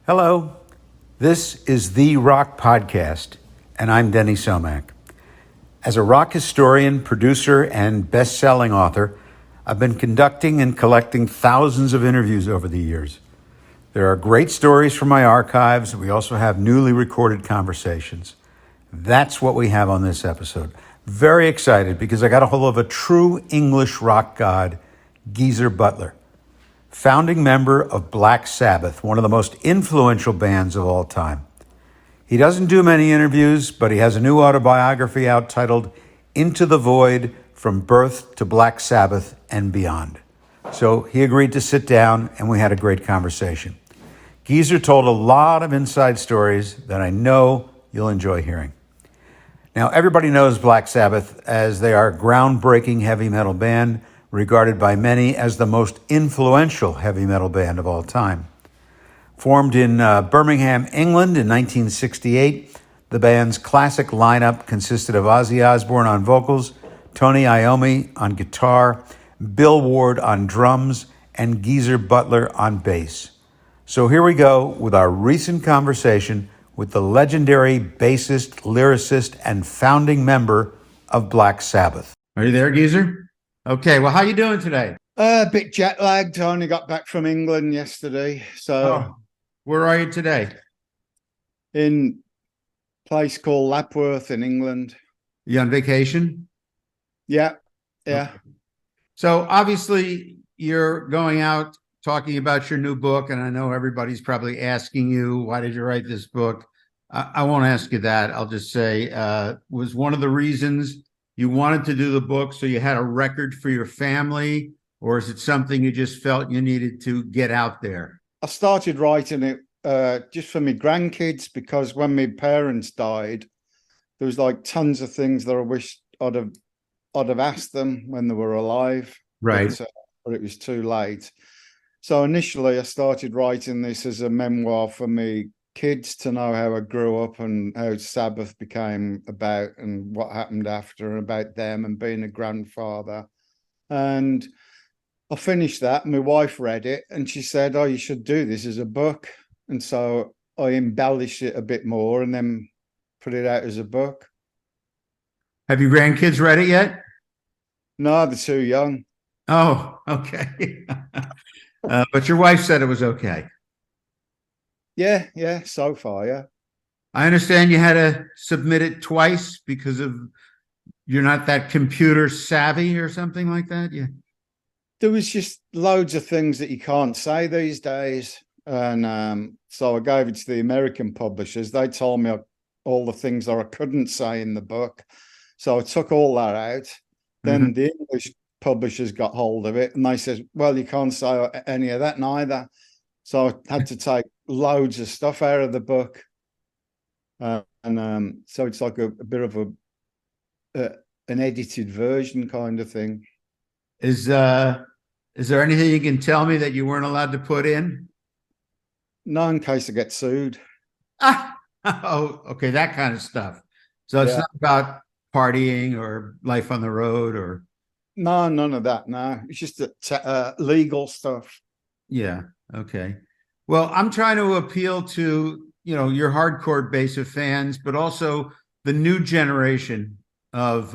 Hello, this is the Rock Podcast, and I'm Denny Somack. As a rock historian, producer, and best-selling author, I've been conducting and collecting thousands of interviews over the years. There are great stories from my archives. We also have newly recorded conversations. That's what we have on this episode. Very excited because I got a hold of a true English rock god, Geezer Butler, founding member of Black Sabbath, one of the most influential bands of all time. He doesn't do many interviews, but he has a new autobiography out titled Into the Void: From Birth to Black Sabbath and Beyond. So he agreed to sit down, and we had a great conversation. Geezer told a lot of inside stories that I know you'll enjoy hearing. Now, everybody knows Black Sabbath as they are a groundbreaking heavy metal band, regarded by many as the most influential heavy metal band of all time. Formed in Birmingham, England in 1968, the band's classic lineup consisted of Ozzy Osbourne on vocals, Tony Iommi on guitar, Bill Ward on drums, and Geezer Butler on bass. So here we go with our recent conversation with the legendary bassist, lyricist, and founding member of Black Sabbath. Are you there, Geezer? Okay, well, how you doing today? A bit jet lagged. I only got back from England yesterday. So where are you today? in a place called Lapworth in England. You on vacation? Yeah. Okay. So obviously you're going out talking about your new book, and I know everybody's probably asking you, why did you write this book? I won't ask you that. I'll just say, was one of the reasons you wanted to do the book so you had a record for your family, or is it something you just felt you needed to get out there? I started writing it just for my grandkids, because when my parents died, there was like tons of things that I wish I'd have asked them when they were alive. Right. But it was too late. So initially I started writing this as a memoir for me kids to know how I grew up and how Sabbath became about and what happened after, and about them and being a grandfather. And I finished that. My wife read it and she said, "Oh, you should do this as a book." And so I embellished it a bit more and then put it out as a book. Have your grandkids read it yet? No, they're too young. Oh, okay. But your wife said it was okay. Yeah, so far, yeah. I understand you had to submit it twice because of you're not that computer savvy or something like that. Yeah. There was just loads of things that you can't say these days. And so I gave it to the American publishers. They told me all the things that I couldn't say in the book. So I took all that out. Then the English publishers got hold of it and they said, "Well, you can't say any of that neither." So I had to take loads of stuff out of the book. So it's like a bit of an edited version kind of thing. Is there anything you can tell me that you weren't allowed to put in? No, in case I get sued. Oh, okay, that kind of stuff. So it's not about partying or life on the road or... No, none of that. No, it's just legal stuff. Yeah. Okay. Well, I'm trying to appeal to, your hardcore base of fans, but also the new generation of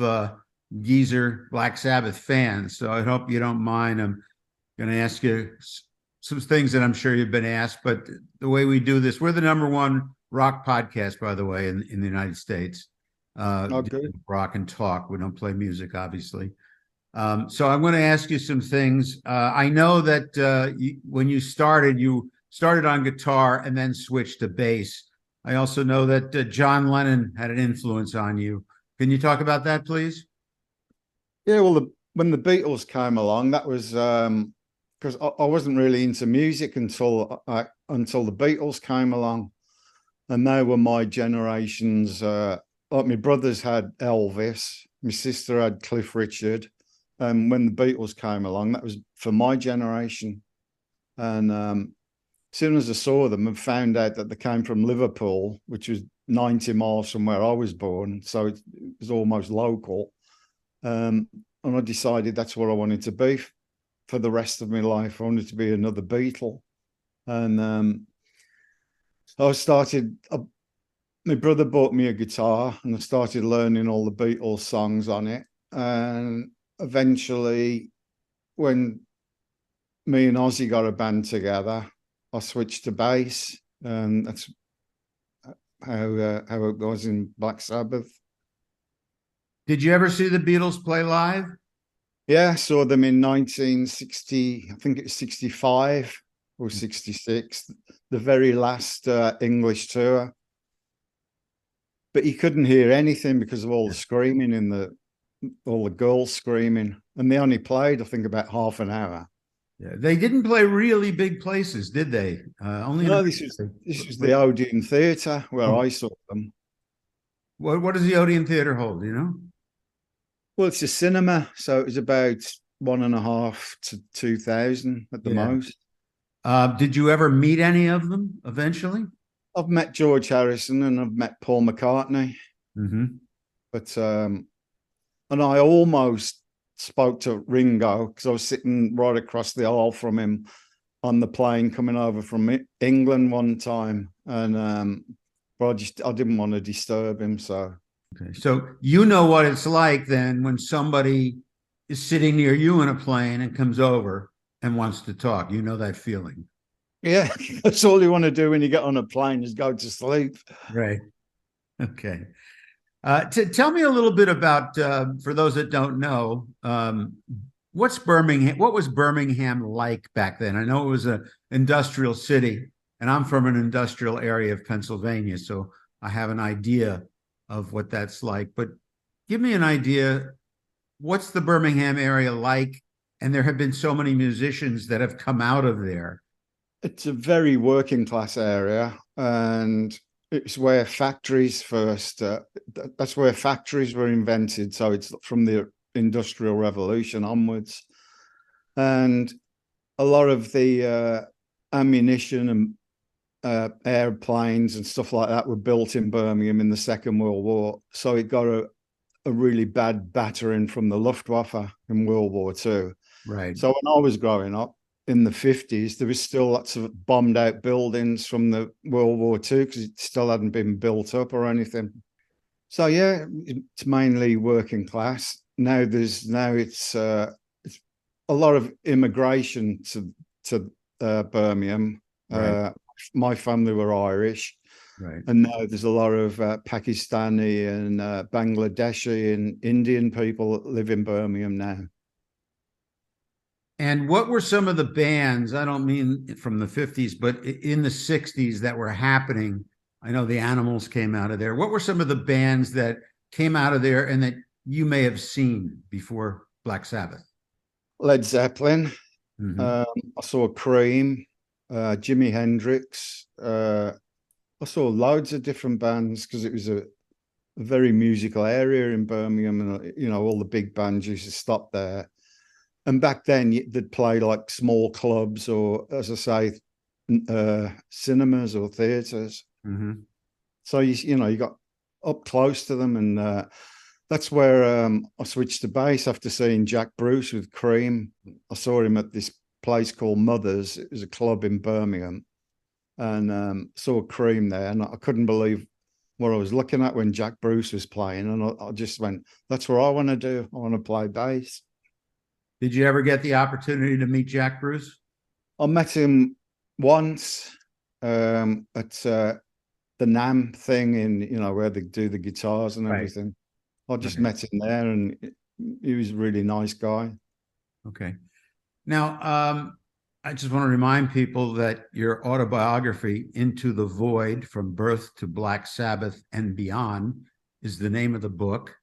Geezer Black Sabbath fans. So I hope you don't mind. I'm going to ask you some things that I'm sure you've been asked, but the way we do this, we're the #1 rock podcast, by the way, in the United States. Rock and talk. We don't play music, obviously. So I'm going to ask you some things. I know that when you started on guitar and then switched to bass. I also know that John Lennon had an influence on you. Can you talk about that, please? Yeah, well, when the Beatles came along, that was because I wasn't really into music until the Beatles came along, and they were my generation's. Like my brothers had Elvis, my sister had Cliff Richard. And when the Beatles came along, that was for my generation. And as soon as I saw them and found out that they came from Liverpool, which was 90 miles from where I was born, so it was almost local. And I decided that's what I wanted to be for the rest of my life. I wanted to be another Beatle. And I started. My brother bought me a guitar, and I started learning all the Beatles songs on it. And eventually, when me and Ozzy got a band together, I switched to bass, and that's how it goes in Black Sabbath. Did you ever see the Beatles play live? Yeah, I saw them in 1960. I think it was 65 or 66, the very last English tour. But you couldn't hear anything because of all the screaming all the girls screaming, and they only played, I think, about half an hour. Yeah, they didn't play really big places, did they? Only in No, this was the but- Odeon Theatre where oh, I saw them. what does the Odeon Theater hold? Do you know? Well, it's a cinema, so it was about 1.5 to 2,000 at the Yeah. most. Did you ever meet any of them eventually? I've met George Harrison and I've met Paul McCartney, Mm-hmm. but and I almost spoke to Ringo because I was sitting right across the aisle from him on the plane coming over from England one time, and but I didn't want to disturb him, so. Okay. So you know what it's like then when somebody is sitting near you in a plane and comes over and wants to talk. You know that feeling. Yeah, that's all you want to do when you get on a plane is go to sleep. Right. Okay. Tell me a little bit about, for those that don't know, what's Birmingham? What was Birmingham like back then? I know it was an industrial city, and I'm from an industrial area of Pennsylvania, so I have an idea of what that's like. But give me an idea. What's the Birmingham area like? And there have been so many musicians that have come out of there. It's a very working class area, and it's where factories first. That's where factories were invented. So it's from the Industrial Revolution onwards, and a lot of the ammunition and airplanes and stuff like that were built in Birmingham in the Second World War. So it got a really bad battering from the Luftwaffe in World War II. Right. So when I was growing up in the 50s, there was still lots of bombed out buildings from the World War II because it still hadn't been built up or anything. So yeah, it's mainly working class. Now it's a lot of immigration to Birmingham. Right. My family were Irish, Right. and now there's a lot of Pakistani and Bangladeshi and Indian people that live in Birmingham now. And what were some of the bands? I don't mean from the 50s, but in the 60s that were happening. I know the Animals came out of there. What were some of the bands that came out of there and that you may have seen before Black Sabbath? Led Zeppelin. Mm-hmm. I saw Cream, Jimi Hendrix. I saw loads of different bands because it was a very musical area in Birmingham, and all the big bands used to stop there. And back then, they'd play like small clubs or, as I say, cinemas or theaters. Mm-hmm. So you got up close to them, and that's where I switched to bass after seeing Jack Bruce with Cream. I saw him at this place called Mother's. It was a club in Birmingham, and saw Cream there, and I couldn't believe what I was looking at when Jack Bruce was playing, and I just went, "That's what I want to do. I want to play bass." Did you ever get the opportunity to meet Jack Bruce? I met him once at the NAM thing in where they do the guitars and everything. I just met him there, and he was a really nice guy. Okay. Now, I just want to remind people that your autobiography, Into the Void, From Birth to Black Sabbath and Beyond, is the name of the book.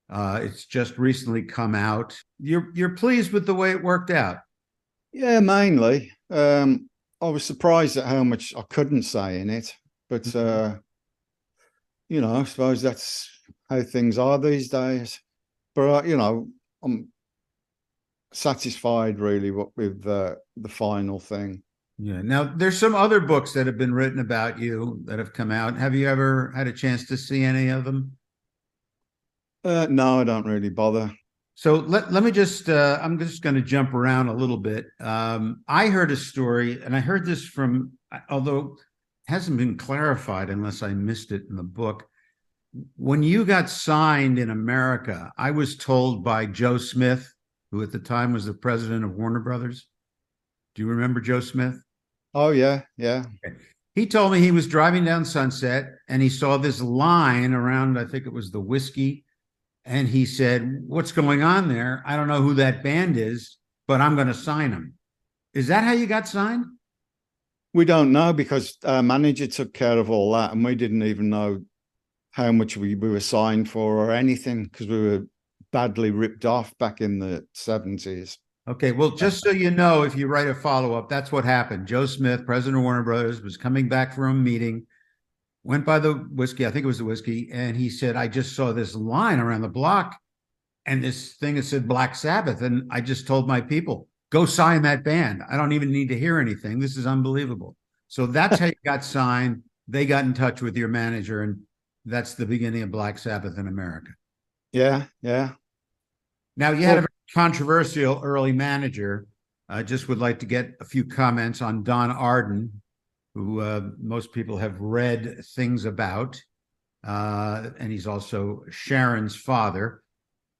It's just recently come out. You're pleased with the way it worked out? Yeah, mainly. I was surprised at how much I couldn't say in it, but I suppose that's how things are these days. But I'm satisfied really with the final thing. Yeah. Now, there's some other books that have been written about you that have come out. Have you ever had a chance to see any of them? No, I don't really bother. So let me just, I'm just going to jump around a little bit. I heard a story, and I heard this from, although hasn't been clarified unless I missed it in the book. When you got signed in America, I was told by Joe Smith, who at the time was the president of Warner Brothers. Do you remember Joe Smith? Oh yeah, yeah. He told me he was driving down Sunset and he saw this line around, I think it was the whiskey. And he said, "What's going on there? I don't know who that band is, but I'm going to sign them." Is that how you got signed? We don't know because our manager took care of all that, and we didn't even know how much we were signed for or anything because we were badly ripped off back in the 70s. Okay, well, just so you know, if you write a follow-up, that's what happened. Joe Smith, president of Warner Brothers, was coming back from a meeting, went by the whiskey, I think it was the whiskey, and he said, "I just saw this line around the block and this thing that said Black Sabbath. And I just told my people, go sign that band. I don't even need to hear anything. This is unbelievable." So that's how you got signed. They got in touch with your manager, and that's the beginning of Black Sabbath in America. Yeah, yeah. Now, you had a very controversial early manager. I just would like to get a few comments on Don Arden, who most people have read things about. And he's also Sharon's father.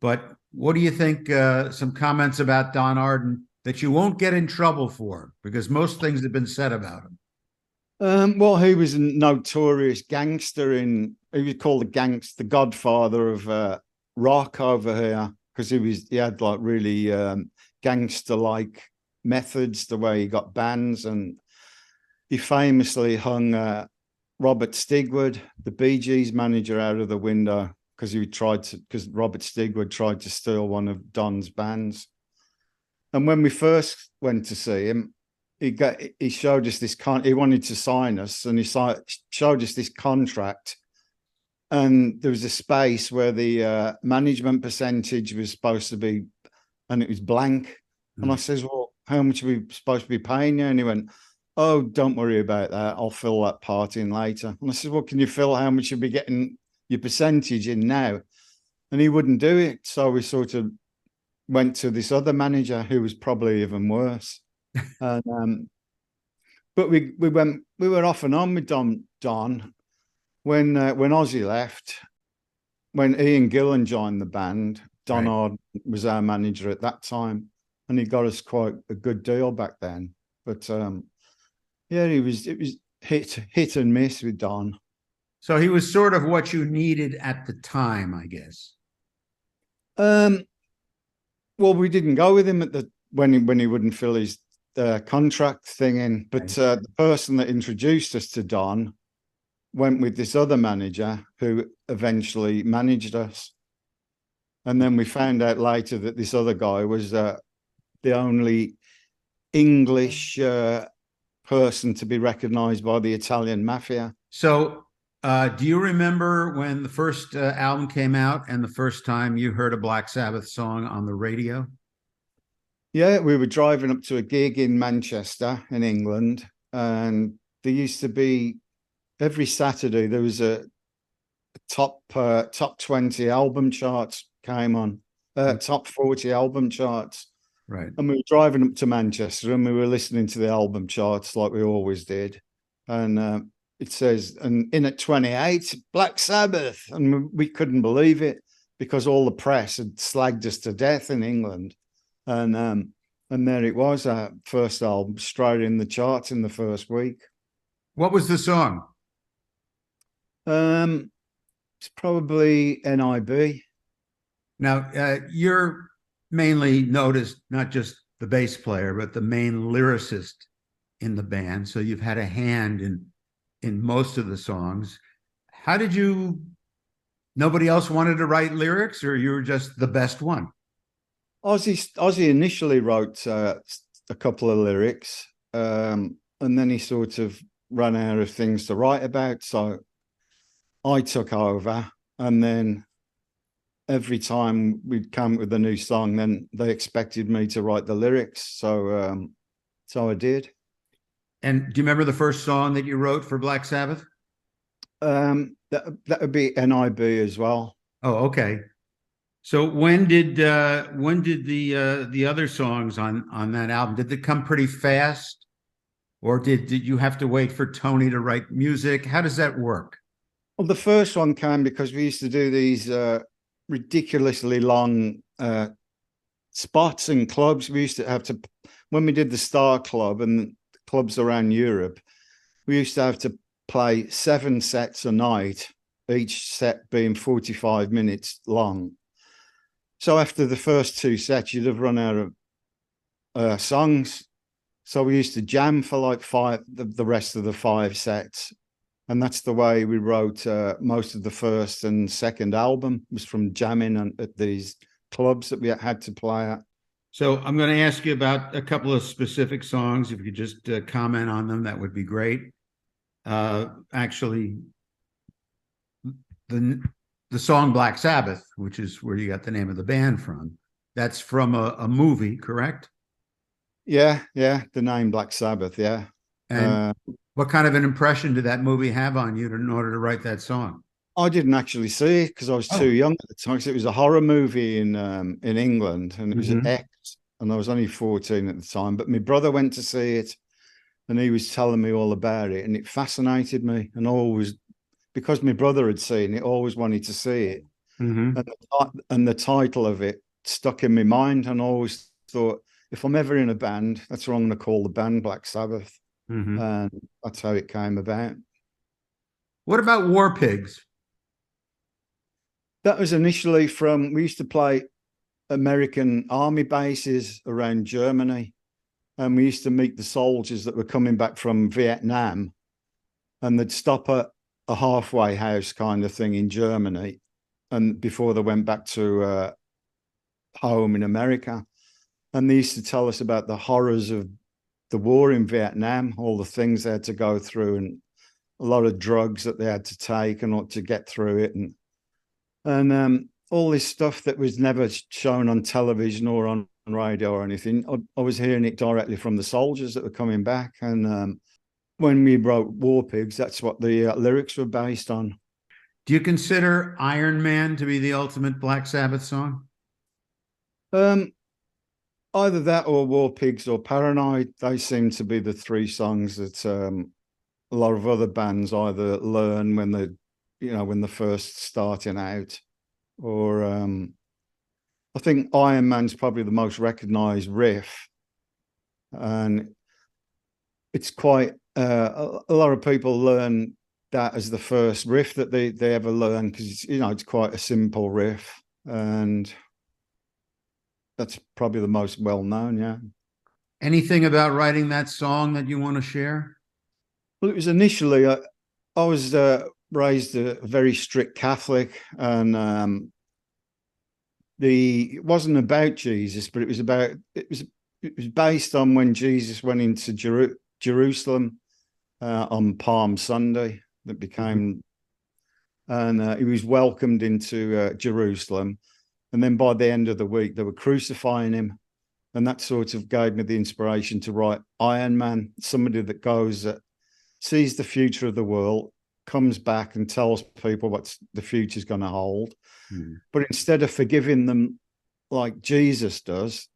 But what do you think? Some comments about Don Arden that you won't get in trouble for, because most things have been said about him. Well, he was a notorious gangster he was called the Godfather of Rock over here because he had like really gangster-like methods the way he got bands, and he famously hung Robert Stigwood, the Bee Gees manager, out of the window because Robert Stigwood tried to steal one of Don's bands. And when we first went to see him, he showed us he wanted to sign us, and he showed us this contract, and there was a space where the management percentage was supposed to be, and it was blank. And I says, "Well, how much are we supposed to be paying you?" And he went, "Oh, don't worry about that. I'll fill that part in later." And I said, "Well, can you fill how much you'll be getting your percentage in now?" And he wouldn't do it. So we sort of went to this other manager who was probably even worse. And but we were off and on with Don when Ozzy left, when Ian Gillen joined the band. Don Right. Arden was our manager at that time, and he got us quite a good deal back then. But yeah, it was hit and miss with Don. So he was sort of what you needed at the time, I guess. Well, we didn't go with him when he wouldn't fill his contract thing in, but the person that introduced us to Don went with this other manager who eventually managed us. And then we found out later that this other guy was the only English person to be recognized by the Italian mafia. So do you remember when the first album came out and the first time you heard a Black Sabbath song on the radio? Yeah, we were driving up to a gig in Manchester in England, and there used to be every Saturday there was a top 20 album charts came on, top 40 album charts. Right. And we were driving up to Manchester and we were listening to the album charts like we always did. And it says, and in at 28, Black Sabbath. And we couldn't believe it because all the press had slagged us to death in England. And there it was, our first album, straight in the charts in the first week. What was the song? It's probably NIB. Now, you're mainly noticed not just the bass player, but the main lyricist in the band. So you've had a hand in most of the songs. How did you? Nobody else wanted to write lyrics, or you were just the best one? Ozzy initially wrote a couple of lyrics, and then he sort of ran out of things to write about. So I took over, and then every time we'd come with a new song, then they expected me to write the lyrics. So I did. And do you remember the first song that you wrote for Black Sabbath? That would be NIB as well. Oh, okay. So when did the other songs on that album, did they come pretty fast? Or did you have to wait for Tony to write music? How does that work? Well, the first one came because we used to do these ridiculously long spots and clubs. We used to have to, when we did the Star Club and clubs around Europe, we used to have to play 7 sets a night, each set being 45 minutes long. So after the first 2 sets, you'd have run out of songs. So we used to jam for like the rest of the 5 sets. And that's the way we wrote most of the first and second album, was from jamming at these clubs that we had to play at. So I'm going to ask you about a couple of specific songs. If you could just comment on them, that would be great. Actually, the song Black Sabbath, which is where you got the name of the band from, that's from a movie, correct? Yeah, the name Black Sabbath, yeah. And what kind of an impression did that movie have on you in order to write that song? I didn't actually see it because I was too young at the time. It was a horror movie in England, and it was an X, and I was only 14 at the time. But my brother went to see it, and he was telling me all about it, and it fascinated me. And I always, because my brother had seen it, always wanted to see it. And the title of it stuck in my mind, and I always thought, if I'm ever in a band, that's what I'm going to call the band, Black Sabbath. And that's how it came about. What about War Pigs? That was initially from, we used to play American army bases around Germany, and we used to meet the soldiers that were coming back from Vietnam, and they'd stop at a halfway house kind of thing in Germany, and before they went back to home in America. And they used to tell us about the horrors of the war in Vietnam, all the things they had to go through, and a lot of drugs that they had to take in order to get through it, and all this stuff that was never shown on television or on radio or anything. I was hearing it directly from the soldiers that were coming back. And when we wrote War Pigs, that's what the lyrics were based on. Do you consider Iron Man to be the ultimate Black Sabbath song? Either that or War Pigs or Paranoid. They seem to be the 3 songs that a lot of other bands either learn when they're first starting out, or I think Iron Man's probably the most recognized riff, and it's quite a lot of people learn that as the first riff that they ever learn, because it's quite a simple riff, and that's probably the most well-known. Yeah. Anything about writing that song that you want to share? Well, it was initially, I was raised a very strict Catholic, and it wasn't about Jesus, but it was based on when Jesus went into Jerusalem on Palm Sunday. That became, and he was welcomed into Jerusalem, and then by the end of the week they were crucifying him, and that sort of gave me the inspiration to write Iron Man, somebody that goes, sees the future of the world, comes back and tells people what the future is going to hold. But instead of forgiving them like Jesus does,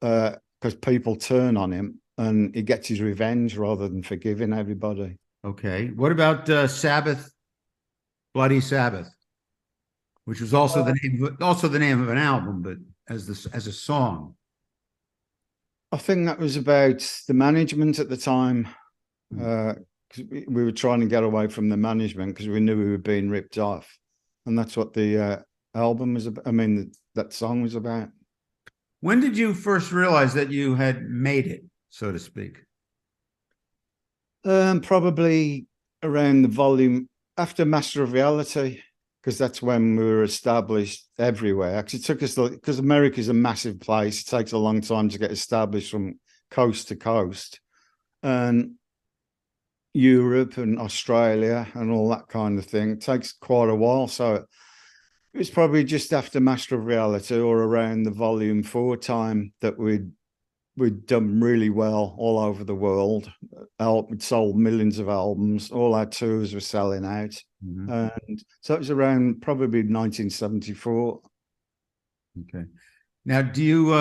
because people turn on him, and he gets his revenge rather than forgiving everybody. Okay. What about Sabbath, Bloody Sabbath, which was also the name of an album, but as a song? I think that was about the management at the time. We were trying to get away from the management because we knew we were being ripped off, and that's what the album was about. I mean, that song was about. When did you first realize that you had made it, so to speak? Probably around the volume after Master of Reality, because that's when we were established everywhere. Actually, it took us, because America's a massive place. It takes a long time to get established from coast to coast, and Europe and Australia and all that kind of thing. It takes quite a while. So it was probably just after Master of Reality or around the volume 4 time that we'd done really well all over the world. We'd sold millions of albums. All our tours were selling out. And so it was around probably 1974. Okay. Now, do you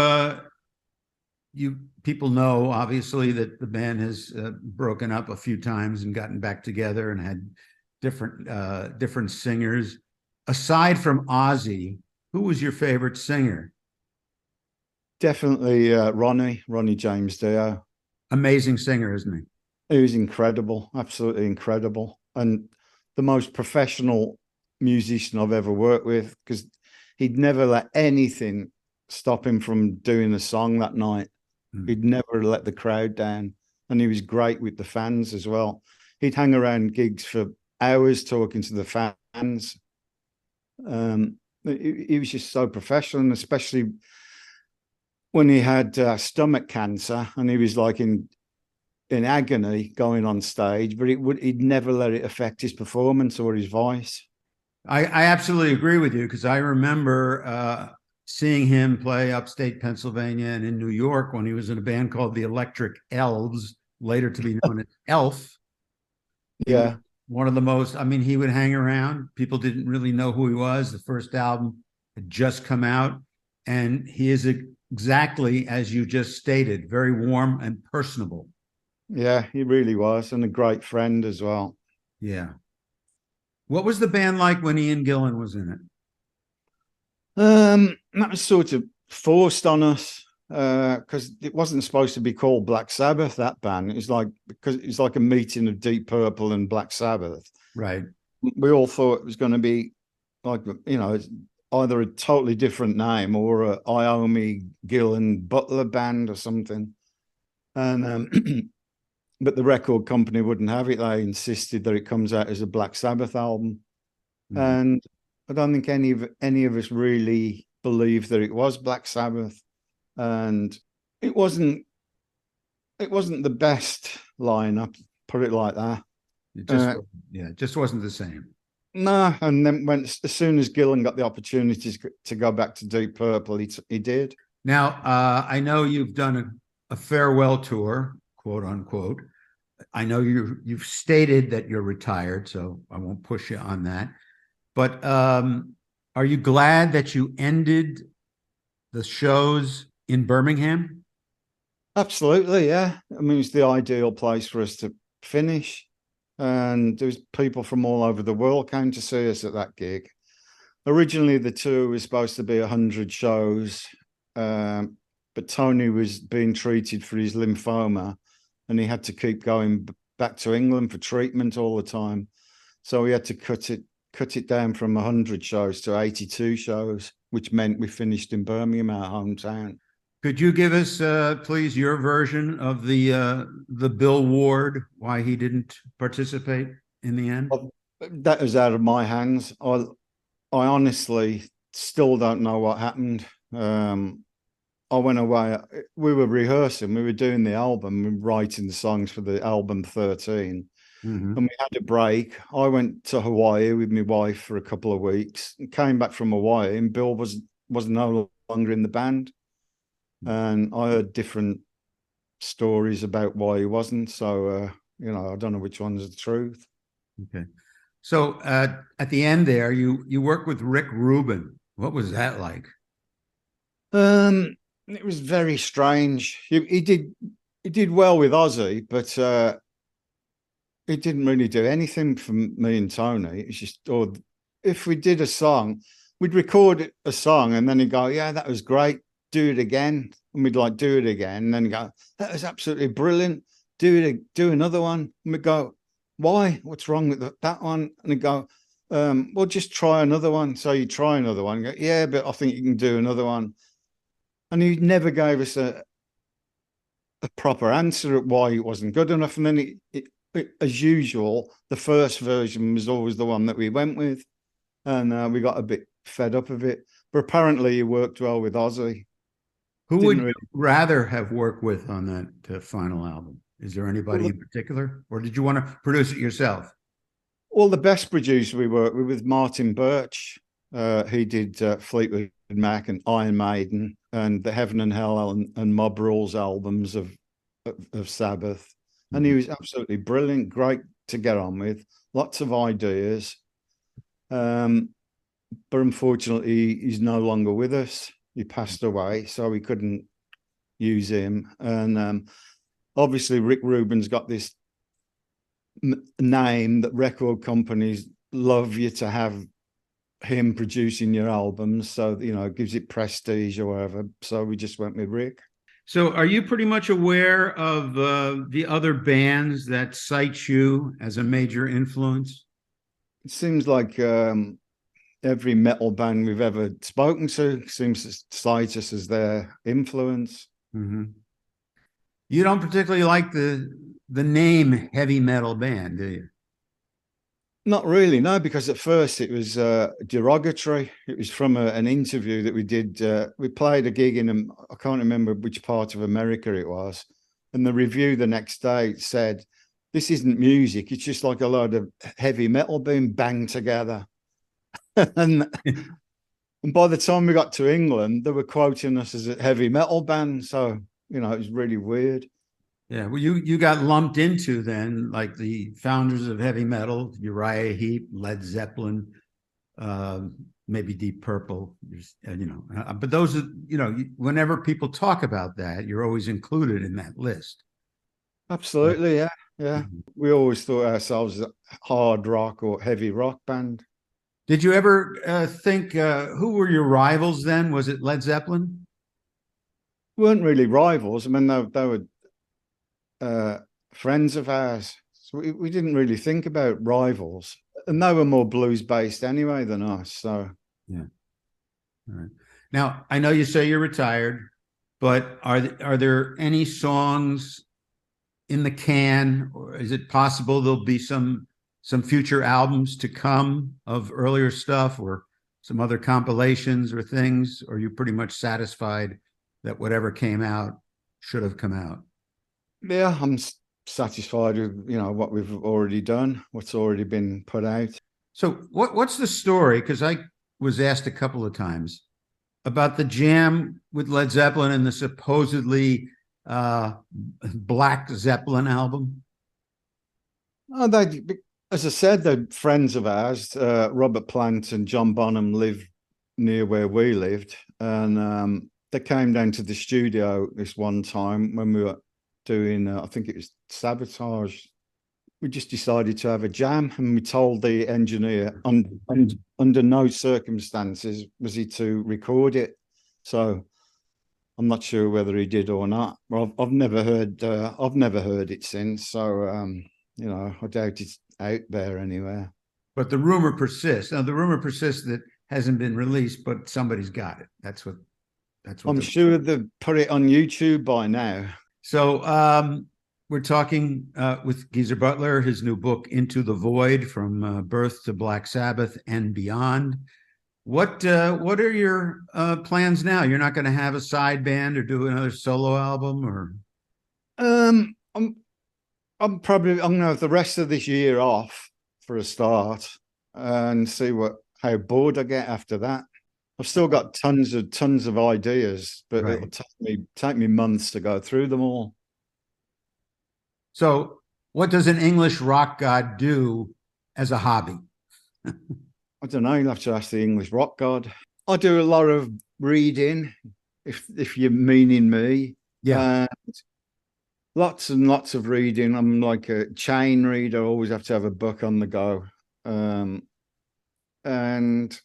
you people know obviously that the band has broken up a few times and gotten back together and had different singers. Aside from Ozzy, who was your favorite singer? Definitely Ronnie James Dio. Amazing singer, isn't He was incredible, absolutely incredible, and the most professional musician I've ever worked with, because he'd never let anything stop him from doing a song that night. he? He'd never let the crowd down, and he was great with the fans as well. He'd hang around gigs for hours talking to the fans. He was just so professional, and especially when he had stomach cancer and he was like in agony going on stage, but he'd never let it affect his performance or his voice. I absolutely agree with you because I remember seeing him play upstate Pennsylvania and in New York when he was in a band called the Electric Elves, later to be known as Elf. He was Yeah, one of the most, I mean, he would hang around. People didn't really know who he was. The first album had just come out, and he is exactly as you just stated, very warm and personable. yeah, he really was, and a great friend as well. Yeah. What was the band like when Ian Gillen was in it? That was sort of forced on us because it wasn't supposed to be called Black Sabbath. That band, it's like, because it's like a meeting of Deep Purple and Black Sabbath. Right. We all thought it was going to be like, either a totally different name or a Iommi Gillen Butler band or something. And but the record company wouldn't have it. They insisted that it comes out as a Black Sabbath album. Mm. And I don't think any of us really believed that it was Black Sabbath. And it wasn't the best lineup, put it like that. It just, Uh, yeah, it just wasn't the same. no, and then as soon as Gillen got the opportunity to go back to Deep Purple, he did. Now, I know you've done a farewell tour, quote unquote. I know you've stated that you're retired, so I won't push you on that. But are you glad that you ended the shows in Birmingham? Absolutely, yeah. I mean, it's the ideal place for us to finish. And there was people from all over the world came to see us at that gig. Originally, the tour was supposed to be 100 shows, but Tony was being treated for his lymphoma, and he had to keep going back to England for treatment all the time. So we had to cut it down from 100 shows to 82 shows, which meant we finished in Birmingham, our hometown. Could you give us, please, your version of the Bill Ward, why he didn't participate in the end? That was out of my hands. I honestly still don't know what happened. I went away. We were rehearsing. We were doing the album, and writing the songs for the album 13. Mm-hmm. And we had a break. I went to Hawaii with my wife for a couple of weeks. Came back from Hawaii, and Bill was no longer in the band. And I heard different stories about why he wasn't. So I don't know which one's the truth. Okay. So at the end there, you work with Rick Rubin. What was that like? It was very strange. He did well with Ozzy, but he didn't really do anything for me and Tony. It's just, or if we did a song, we'd record a song and then he'd go, "Yeah, that was great. Do it again." And we'd like do it again. And then he'd go, "That was absolutely brilliant. Do another one." And we'd go, "Why? What's wrong with that one?" And he'd go, "Well, just try another one." So you try another one. Go, "Yeah, but I think you can do another one." And he never gave us a proper answer at why it wasn't good enough. And then as usual, the first version was always the one that we went with, and we got a bit fed up of it. But apparently, it worked well with Ozzy. Who would Didn't you really. rather have worked with on that final album? Is there anybody Well, in particular, or did you want to produce it yourself? the best producer we worked with Martin Birch. He did Fleetwood Mac and Iron Maiden and the Heaven and Hell and Mob Rules albums of Sabbath. And he was absolutely brilliant, great to get on with, lots of ideas. But unfortunately, he's no longer with us. He passed away, so we couldn't use him. And obviously Rick Rubin's got this name that record companies love you to have him producing your albums, so it gives it prestige or whatever. So we just went with Rick. So are you pretty much aware of the other bands that cite you as a major influence? It seems like every metal band we've ever spoken to seems to cite us as their influence. Mm-hmm. You don't particularly like the name heavy metal band, do you? Not really, no, because at first it was derogatory. It was from an interview that we did. We played a gig in, I can't remember which part of America it was. And the review the next day said, "This isn't music. It's just like a load of heavy metal being banged together." and, and by the time we got to England, they were quoting us as a heavy metal band. So, it was really weird. Yeah, well, you got lumped into then like the founders of heavy metal, Uriah Heep, Led Zeppelin, maybe Deep Purple, but those are, whenever people talk about that, you're always included in that list. Absolutely, yeah, yeah. Mm-hmm. We always thought ourselves a hard rock or heavy rock band. Did you ever think who were your rivals then? Was it Led Zeppelin? Weren't really rivals. I mean, they were friends of ours. So we didn't really think about rivals. And they were more blues based anyway than us. So yeah. All right. Now, I know you say you're retired, but are there any songs in the can, or is it possible there'll be some future albums to come of earlier stuff, or some other compilations or things? Or are you pretty much satisfied that whatever came out should have come out? Yeah, I'm satisfied with what we've already done, what's already been put out. So what's the story? Because I was asked a couple of times about the jam with Led Zeppelin and the supposedly Black Zeppelin album. Oh, as I said, they're friends of ours. Robert Plant and John Bonham live near where we lived, and they came down to the studio this one time when we were doing, I think it was Sabotage. We just decided to have a jam, and we told the engineer under no circumstances was he to record it. So I'm not sure whether he did or not. Well, I've never heard it since. So I doubt it's out there anywhere. But the rumor persists. Now the rumor persists that hasn't been released, but somebody's got it. That's what I'm sure they've put it on YouTube by now. So we're talking with Geezer Butler, his new book, Into the Void, From Birth to Black Sabbath and Beyond. What are your plans now? You're not going to have a side band or do another solo album, or? I'm going to have the rest of this year off for a start and see how bored I get after that. I've still got tons of ideas, but right. It'll take me months to go through them all. So what does an English rock god do as a hobby? I don't know. You'll have to ask the English rock god. I do a lot of reading, if you're meaning me. Yeah. Lots and lots of reading. I'm like a chain reader. I always have to have a book on the go. And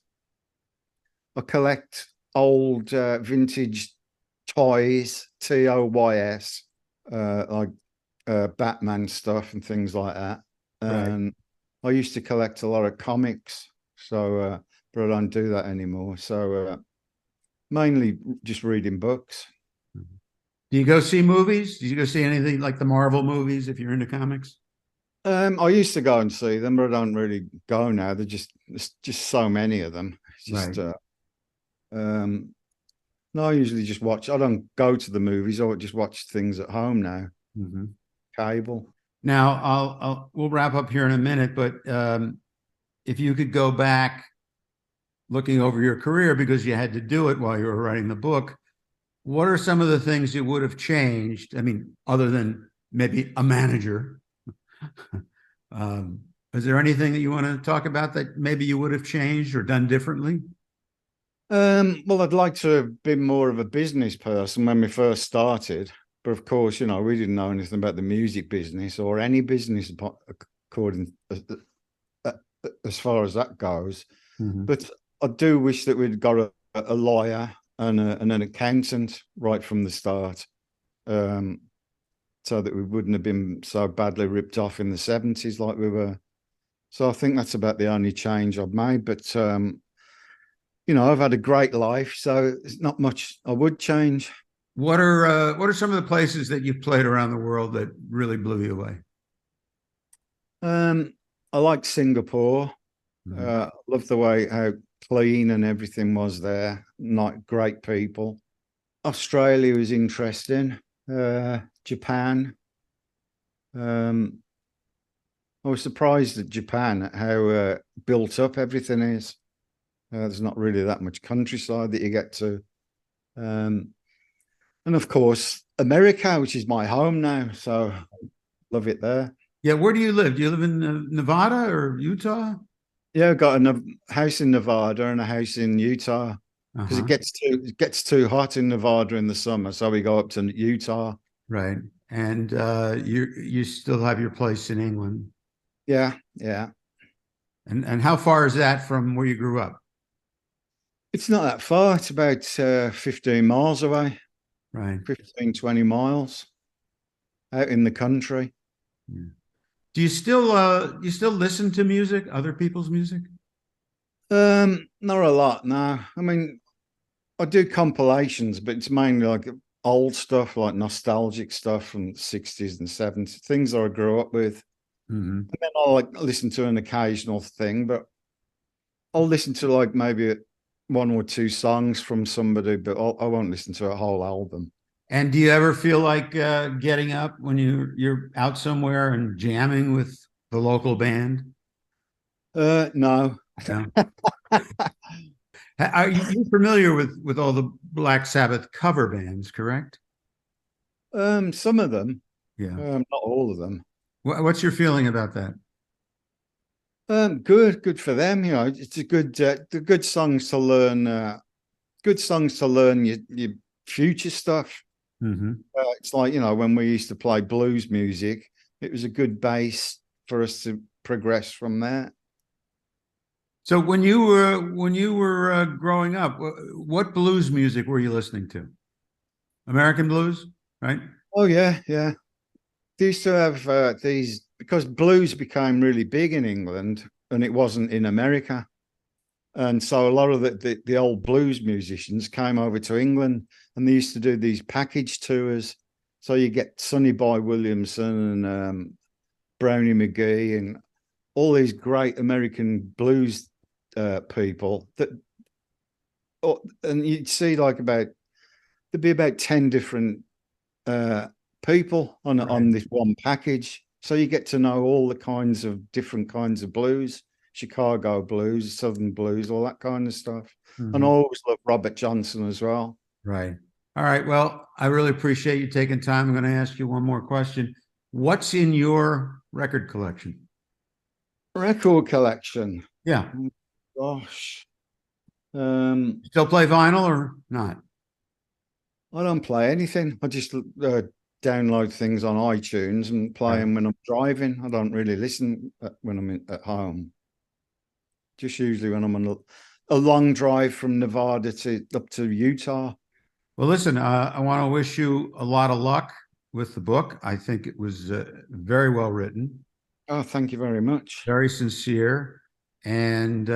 I collect old vintage toys, TOYS, like Batman stuff and things like that. And I used to collect a lot of comics, so but I don't do that anymore. So mainly just reading books. Do you go see movies? Do you go see anything like the Marvel movies if you're into comics? I used to go and see them, but I don't really go now. There's just so many of them. It's just no, I usually just watch. I don't go to the movies. I just watch things at home now. Mm-hmm. Cable. Now we'll wrap up here in a minute, but if you could go back looking over your career, because you had to do it while you were writing the book, what are some of the things you would have changed? I mean, other than maybe a manager, is there anything that you want to talk about that maybe you would have changed or done differently? Well, I'd like to have been more of a business person when we first started, but of course, we didn't know anything about the music business or any business according uh, as far as that goes. Mm-hmm. But I do wish that we'd got a lawyer and an accountant right from the start, so that we wouldn't have been so badly ripped off in the 70s like we were. So I think that's about the only change I've made. But I've had a great life, so it's not much I would change. What are some of the places that you've played around the world that really blew you away? I liked Singapore. Mm-hmm. Loved the way how clean and everything was there. Not great people. Australia was interesting. Japan. I was surprised at Japan at how built up everything is. There's not really that much countryside that you get to. And of course, America, which is my home now. So love it there. Yeah, where do you live? Do you live in Nevada or Utah? Yeah, I've got a house in Nevada and a house in Utah because Uh-huh. it gets too hot in Nevada in the summer. So we go up to Utah. Right. And you still have your place in England. Yeah, yeah. And how far is that from where you grew up? It's not that far. It's about 15 miles away, Right. 15, 20 miles out in the country. Yeah. Do you still listen to music, other people's music? Not a lot, no. I mean, I do compilations, but it's mainly like old stuff, like nostalgic stuff from the 60s and 70s, things that I grew up with. Mm-hmm. And then I'll like listen to an occasional thing, but I'll listen to like maybe one or two songs from somebody, but I won't listen to a whole album. And do you ever feel like getting up when you're out somewhere and jamming with the local band? No. No. Are you familiar with all the Black Sabbath cover bands, correct? Some of them, Yeah. not all of them. What's your feeling about that? Good for them. It's a the good songs to learn. Good songs to learn your future stuff. Mm-hmm. It's like when we used to play blues music, it was a good base for us to progress from there. So when you were growing up, what blues music were you listening to? American blues, right? Oh yeah, yeah. They used to have these because blues became really big in England and it wasn't in America. And so a lot of the old blues musicians came over to England and they used to do these package tours. So you get Sonny Boy Williamson and Brownie McGee and all these great American blues people and you'd see like there'd be about 10 different people on this one package. So you get to know all the kinds of different kinds of blues. Chicago blues, Southern blues, all that kind of stuff. Mm-hmm. And I always love Robert Johnson as well. Right. All right. Well, I really appreciate you taking time. I'm going to ask you one more question. What's in your record collection? Record collection. Yeah. Gosh. Still play vinyl or not? I don't play anything. I just download things on iTunes and play them when I'm driving. I don't really listen when I'm at home. Just usually when I'm on a long drive from Nevada up to Utah. Well, listen, I want to wish you a lot of luck with the book. I think it was very well written. Oh, thank you very much. Very sincere. And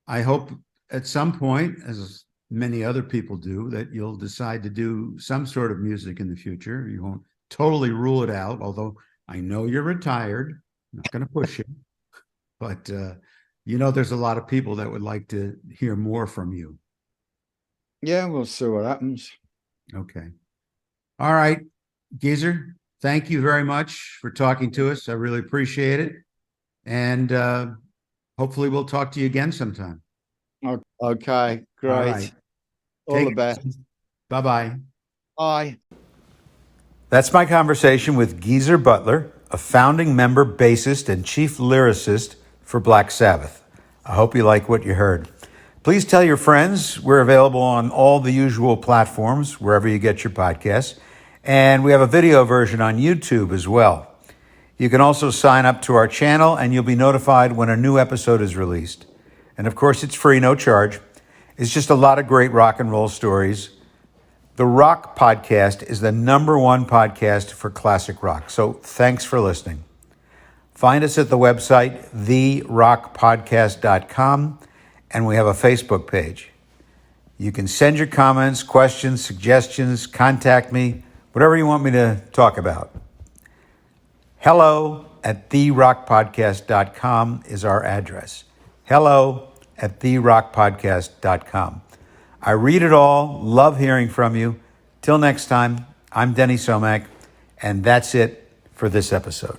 I hope at some point, as many other people do, that you'll decide to do some sort of music in the future. You won't totally rule it out, although I know you're retired. I'm not going to push you. But, there's a lot of people that would like to hear more from you. Yeah, we'll see what happens. Okay. All right, Geezer, thank you very much for talking to us. I really appreciate it. And hopefully we'll talk to you again sometime. Okay, great. All right. All the best. Bye-bye. Bye. That's my conversation with Geezer Butler, a founding member, bassist, and chief lyricist for Black Sabbath. I hope you like what you heard. Please tell your friends. We're available on all the usual platforms, wherever you get your podcasts. And we have a video version on YouTube as well. You can also sign up to our channel and you'll be notified when a new episode is released. And of course, it's free, no charge. It's just a lot of great rock and roll stories. The Rock Podcast is the #1 podcast for classic rock. So thanks for listening. Find us at the website, therockpodcast.com, and we have a Facebook page. You can send your comments, questions, suggestions, contact me, whatever you want me to talk about. hello@therockpodcast.com is our address. hello@therockpodcast.com. I read it all, love hearing from you. Till next time, I'm Denny Somack, and that's it for this episode.